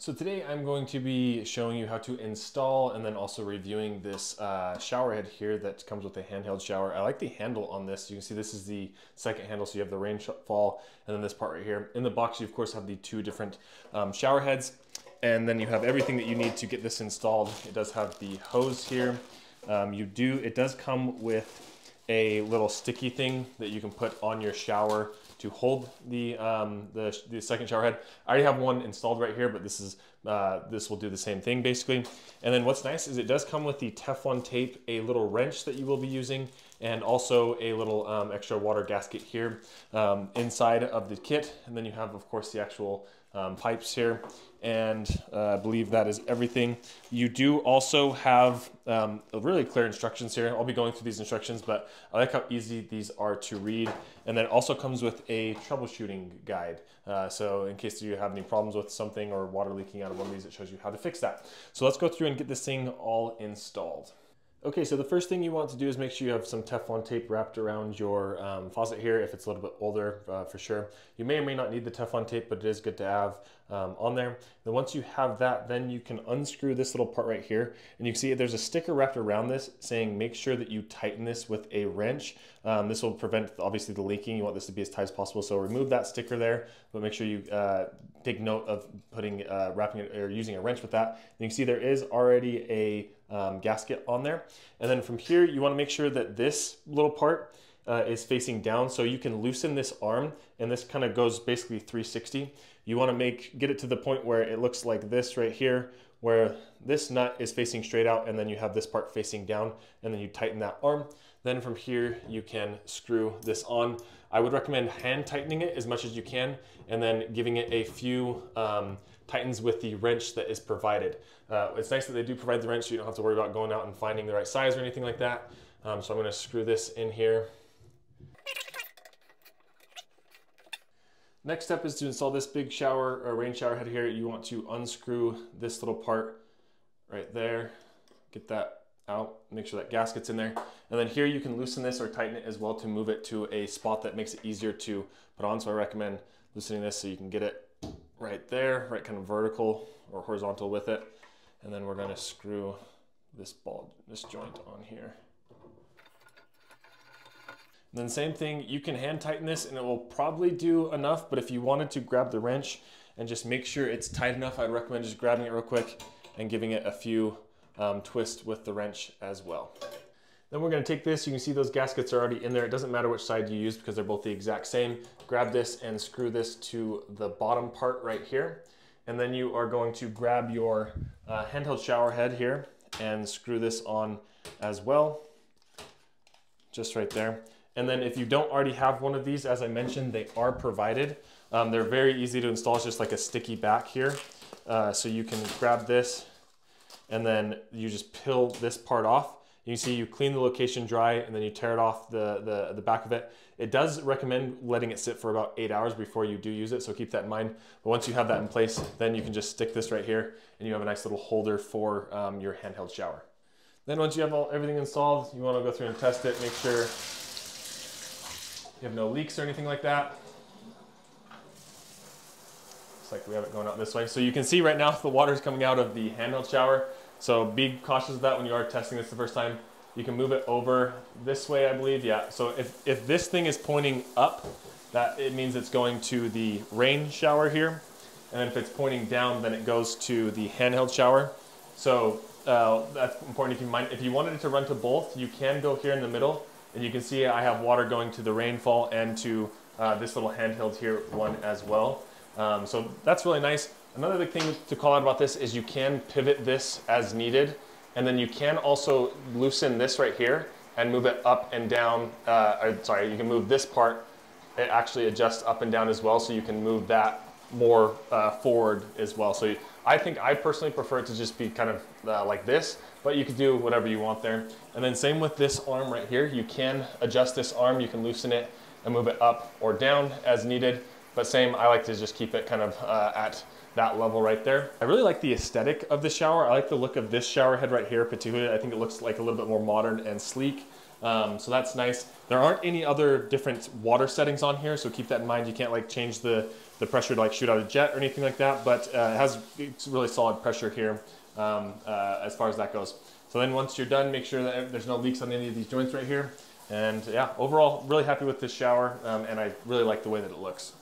So today I'm going to be showing you how to install and then also reviewing this shower head here that comes with a handheld shower. I like the handle on this. You can see this is the second handle, so you have the rainfall and then this part right here. In the box you of course have the two different shower heads, and then you have everything that you need to get this installed. It does have the hose here. It does come with a little sticky thing that you can put on your shower to hold the second shower head. I already have one installed right here, but this will do the same thing basically. And then what's nice is it does come with the Teflon tape, a little wrench that you will be using, and also a little extra water gasket here inside of the kit. And then you have, of course, the actual pipes here, and I believe that is everything. You do also have really clear instructions here. I'll be going through these instructions, but I like how easy these are to read. And then it also comes with a troubleshooting guide. So in case you have any problems with something or water leaking out of one of these, it shows you how to fix that. So let's go through and get this thing all installed. Okay, so the first thing you want to do is make sure you have some Teflon tape wrapped around your faucet here if it's a little bit older, for sure. You may or may not need the Teflon tape, but it is good to have on there. Then once you have that, then you can unscrew this little part right here, and you can see there's a sticker wrapped around this saying make sure that you tighten this with a wrench. This will prevent obviously the leaking. You want this to be as tight as possible, so remove that sticker there, but make sure you take note of putting wrapping it or using a wrench with that. And you can see there is already a gasket on there. And then from here, you want to make sure that this little part is facing down, so you can loosen this arm, and this kind of goes basically 360. You want to get it to the point where it looks like this right here, where this nut is facing straight out, and then you have this part facing down, and then you tighten that arm. Then from here, you can screw this on. I would recommend hand tightening it as much as you can, and then giving it a few tightens with the wrench that is provided. It's nice that they do provide the wrench, so you don't have to worry about going out and finding the right size or anything like that. So I'm going to screw this in here. Next step is to install this big shower or rain shower head here. You want to unscrew this little part right there, get that out, make sure that gasket's in there. And then here you can loosen this or tighten it as well to move it to a spot that makes it easier to put on. So I recommend loosening this so you can get it right there, right kind of vertical or horizontal with it. And then we're going to screw this joint on here. And then same thing, you can hand tighten this and it will probably do enough, but if you wanted to grab the wrench and just make sure it's tight enough, I'd recommend just grabbing it real quick and giving it a few twists with the wrench as well. Then we're going to take this, you can see those gaskets are already in there. It doesn't matter which side you use because they're both the exact same. Grab this and screw this to the bottom part right here. And then you are going to grab your handheld shower head here and screw this on as well, just right there. And then if you don't already have one of these, as I mentioned, they are provided. They're very easy to install. It's just like a sticky back here. So you can grab this and then you just peel this part off. You can see you clean the location dry and then you tear it off the back of it. It does recommend letting it sit for about 8 hours before you do use it, so keep that in mind. But once you have that in place, then you can just stick this right here and you have a nice little holder for your handheld shower. Then once you have everything installed, you want to go through and test it, make sure you have no leaks or anything like that. Looks like we have it going out this way. So you can see right now the water is coming out of the handheld shower. So be cautious of that when you are testing this the first time. You can move it over this way, I believe. Yeah, so if this thing is pointing up, it means it's going to the rain shower here. And then if it's pointing down, then it goes to the handheld shower. So that's important to keep in mind. If you wanted it to run to both, you can go here in the middle. And you can see I have water going to the rainfall and to this little handheld here one as well. So that's really nice. Another big thing to call out about this is you can pivot this as needed. And then you can also loosen this right here and move it up and down. You can move this part. It actually adjusts up and down as well. So you can move that more forward as well. So I think I personally prefer it to just be kind of like this, but you can do whatever you want there. And then same with this arm right here. You can adjust this arm. You can loosen it and move it up or down as needed. But same, I like to just keep it kind of at that level right there. I really like the aesthetic of the shower. I like the look of this shower head right here particularly. I think it looks like a little bit more modern and sleek. So that's nice. There aren't any other different water settings on here, so keep that in mind. You can't like change the the pressure to like shoot out a jet or anything like that, but it's really solid pressure here as far as that goes. So then once you're done, make sure that there's no leaks on any of these joints right here. And yeah, overall, really happy with this shower, and I really like the way that it looks.